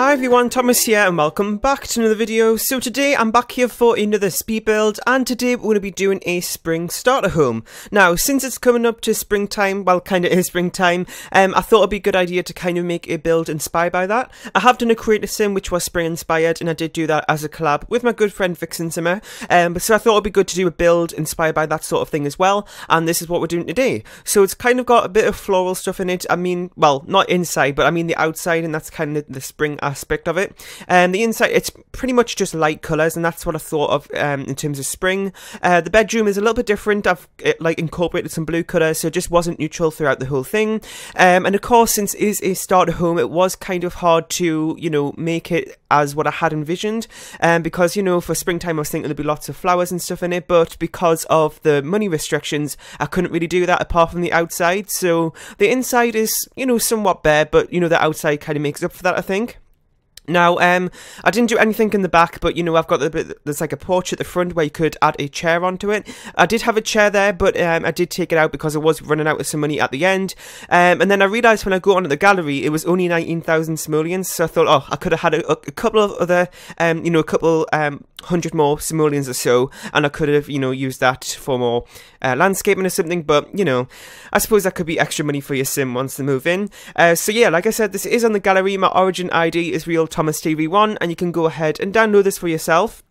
Hi everyone, Thomas here and welcome back to another video. So today I'm back here for another speed build, and today we're going to be doing a spring starter home. Now since it's coming up to springtime, well kind of is springtime, I thought it'd be a good idea to kind of make a build inspired by that. I have done a creator sim which was spring inspired, and I did do that as a collab with my good friend Vixen Simmer, so I thought it'd be good to do a build inspired by that sort of thing as well, and this is what we're doing today. So it's kind of got a bit of floral stuff in it. I mean, well, not inside, but I mean the outside, and that's kind of the spring aspect of it. And the inside, it's pretty much just light colours, and that's what I thought of in terms of spring. The bedroom is a little bit different. I've incorporated some blue colours, so it just wasn't neutral throughout the whole thing. And of course, since it is a starter home, it was kind of hard to, you know, make it as what I had envisioned, because, you know, for springtime I was thinking there'd be lots of flowers and stuff in it, but because of the money restrictions I couldn't really do that apart from the outside. So the inside is, you know, somewhat bare, but you know, the outside kind of makes up for that, I think. Now, I didn't do anything in the back, but, you know, I've got there's like a porch at the front where you could add a chair onto it. I did have a chair there, but I did take it out because I was running out of some money at the end. And then I realised when I go onto the gallery, it was only 19,000 simoleons, so I thought, oh, I could have had a couple of other, you know, a couple, 100 more simoleons or so, and I could have, you know, used that for more landscaping or something, but, you know, I suppose that could be extra money for your sim once they move in. So yeah, like I said, this is on the gallery. My origin ID is Real Thomas TV1, and you can go ahead and download this for yourself.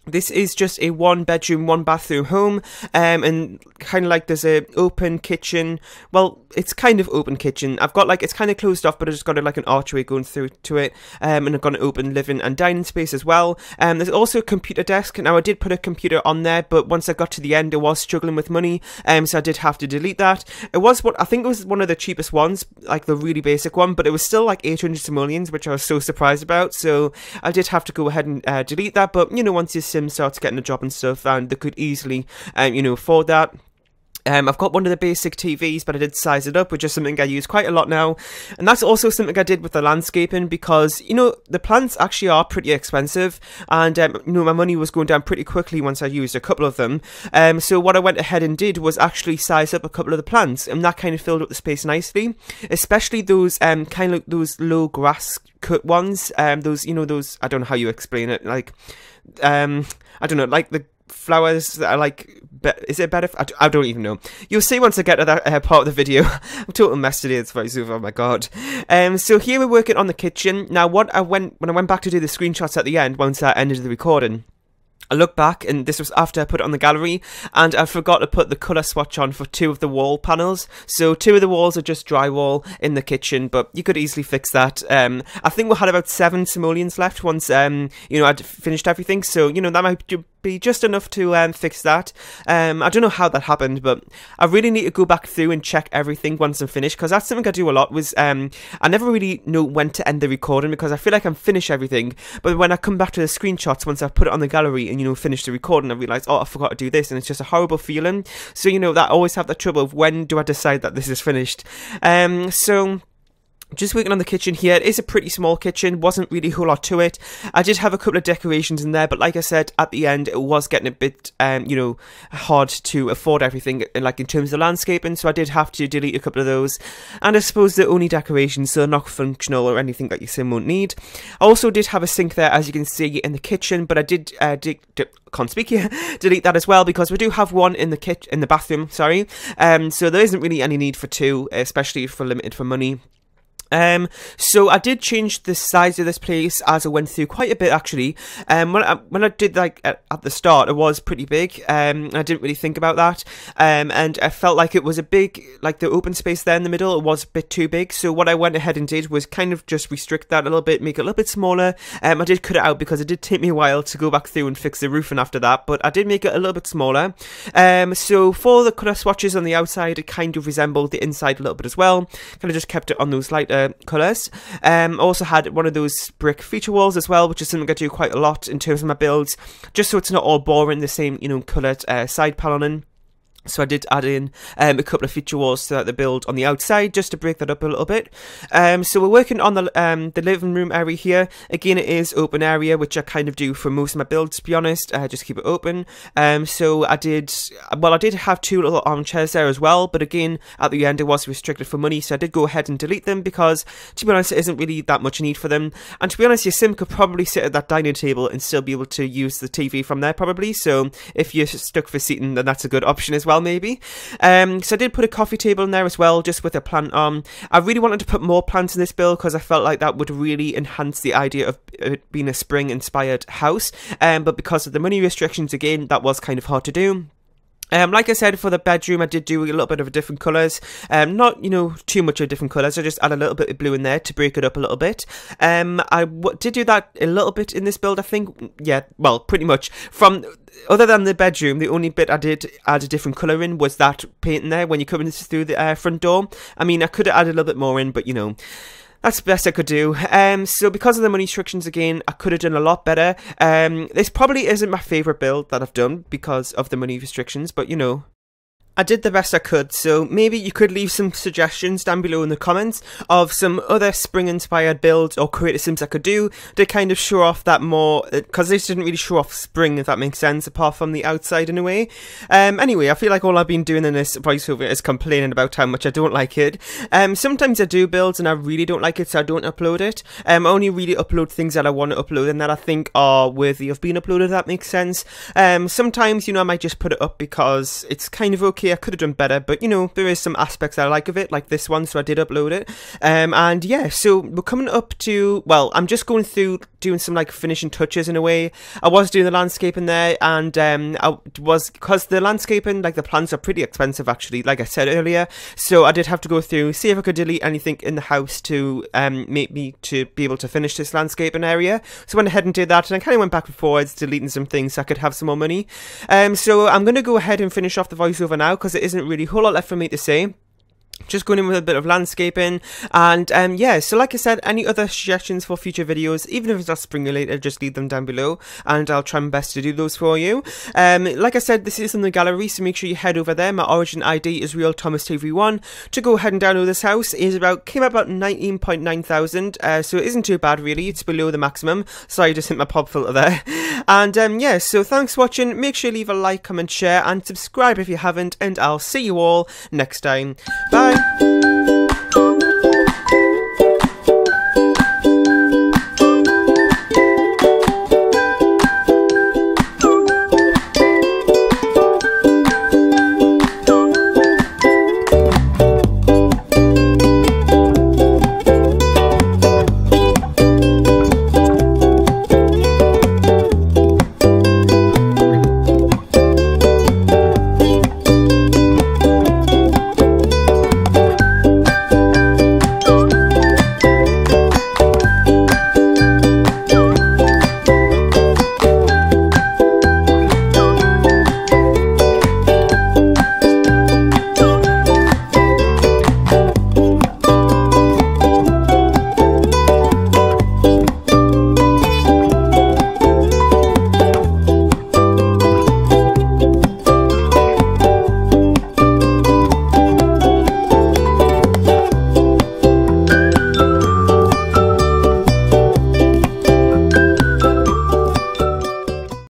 This is just a 1-bedroom, 1-bathroom home, and kind of like there's a open kitchen. Well, it's kind of open kitchen. I've got like, it's kind of closed off, but I just got like an archway going through to it, and I've got an open living and dining space as well. There's also a computer desk. Now I did put a computer on there, but once I got to the end, I was struggling with money, so I did have to delete that. It was what I think it was one of the cheapest ones, like the really basic one, but it was still like 800 simoleons, which I was so surprised about. So I did have to go ahead and delete that. But you know, once your sim starts getting a job and stuff, and they could easily, you know, afford that. I've got one of the basic TVs, but I did size it up, which is something I use quite a lot now. And that's also something I did with the landscaping, because, you know, the plants actually are pretty expensive, and, you know, my money was going down pretty quickly once I used a couple of them. So what I went ahead and did was actually size up a couple of the plants, and that kind of filled up the space nicely, especially those, kind of like those low grass cut ones, those, you know, those, I don't know how you explain it, like, I don't know, like the flowers that are like, is it better? I don't even know. You'll see once I get to that part of the video. I'm total mess today. It's very super. Oh my god. So here we're working on the kitchen. Now, when I went back to do the screenshots at the end, once I ended the recording, I look back, and this was after I put it on the gallery, and I forgot to put the colour swatch on for 2 of the wall panels. So 2 of the walls are just drywall in the kitchen, but you could easily fix that. I think we had about 7 simoleons left once, you know, I'd finished everything. So, you know, that might be just enough to fix that. I don't know how that happened, but I really need to go back through and check everything once I'm finished, because that's something I do a lot. Was I never really know when to end the recording, because I feel like I'm finished everything, but when I come back to the screenshots once I've put it on the gallery and, you know, finish the recording, I realise, oh, I forgot to do this, and it's just a horrible feeling. So, you know, that I always have that trouble of when do I decide that this is finished. So just working on the kitchen here. It is a pretty small kitchen, wasn't really a whole lot to it. I did have a couple of decorations in there, but like I said, at the end it was getting a bit, you know, hard to afford everything, like in terms of landscaping, so I did have to delete a couple of those. And I suppose they're only decorations, so they're not functional or anything that your sim won't need. I also did have a sink there, as you can see, in the kitchen, but I did, can't speak here, delete that as well, because we do have one in the bathroom, sorry. So there isn't really any need for 2, especially if we're limited for money. So I did change the size of this place as I went through quite a bit, actually. When I did, like, at the start, it was pretty big. I didn't really think about that. And I felt like it was a big, like the open space there in the middle, it was a bit too big. So what I went ahead and did was kind of just restrict that a little bit, make it a little bit smaller. I did cut it out because it did take me a while to go back through and fix the roofing after that, but I did make it a little bit smaller. So for the colour swatches on the outside, it kind of resembled the inside a little bit as well. Kind of just kept it on those lighter colours. Also had one of those brick feature walls as well, which is something I do quite a lot in terms of my builds, just so it's not all boring, the same, you know, coloured side paneling. So I did add in a couple of feature walls to the build on the outside, just to break that up a little bit. So we're working on the living room area here. Again, it is open area, which I kind of do for most of my builds, to be honest. Just keep it open. So I did have 2 little armchairs there as well, but again, at the end it was restricted for money, so I did go ahead and delete them because, to be honest, there isn't really that much need for them. And to be honest, your sim could probably sit at that dining table and still be able to use the TV from there, probably. So if you're stuck for seating, then that's a good option as well, maybe. So I did put a coffee table in there as well, just with a plant on. I really wanted to put more plants in this build because I felt like that would really enhance the idea of it being a spring inspired house, but because of the money restrictions, again, that was kind of hard to do. Like I said, for the bedroom, I did do a little bit of different colours. Not, too much of different colours. I just add a little bit of blue in there to break it up a little bit. I did do that a little bit in this build, I think. Yeah, well, pretty much. Other than the bedroom, the only bit I did add a different colour in was that paint in there when you come in through the front door. I mean, I could have added a little bit more in, but, that's the best I could do. So because of the money restrictions, again, I could have done a lot better. This probably isn't my favourite build that I've done because of the money restrictions, but I did the best I could, so maybe you could leave some suggestions down below in the comments of some other spring-inspired builds or creative sims I could do to kind of show off that more, because this didn't really show off spring, if that makes sense, apart from the outside in a way. Anyway, I feel like all I've been doing in this voiceover is complaining about how much I don't like it. Sometimes I do builds and I really don't like it, so I don't upload it. I only really upload things that I want to upload and that I think are worthy of being uploaded, if that makes sense. Sometimes, I might just put it up because it's kind of okay. I could have done better, but there is some aspects I like of it, like this one, so I did upload it. And yeah, so we're coming up to, well, I'm just going through doing some like finishing touches in a way. I was doing the landscaping there, and because the landscaping, like the plants are pretty expensive actually, like I said earlier, so I did have to go through, see if I could delete anything in the house to make me to be able to finish this landscaping area. So I went ahead and did that, and I kind of went back and forwards, deleting some things so I could have some more money. So I'm going to go ahead and finish off the voiceover now, because it isn't really a whole lot left for me to say. Just going in with a bit of landscaping, and yeah, so like I said, any other suggestions for future videos, even if it's not spring related, just leave them down below and I'll try my best to do those for you. Like I said, this is in the gallery, so make sure you head over there. My origin ID is RealThomasTV1 to go ahead and download this house. It is came out about 19.9 thousand, so it isn't too bad really. It's below the maximum. Sorry, I just hit my pop filter there. And yeah, so thanks for watching. Make sure you leave a like, comment, share and subscribe if you haven't, and I'll see you all next time. Bye.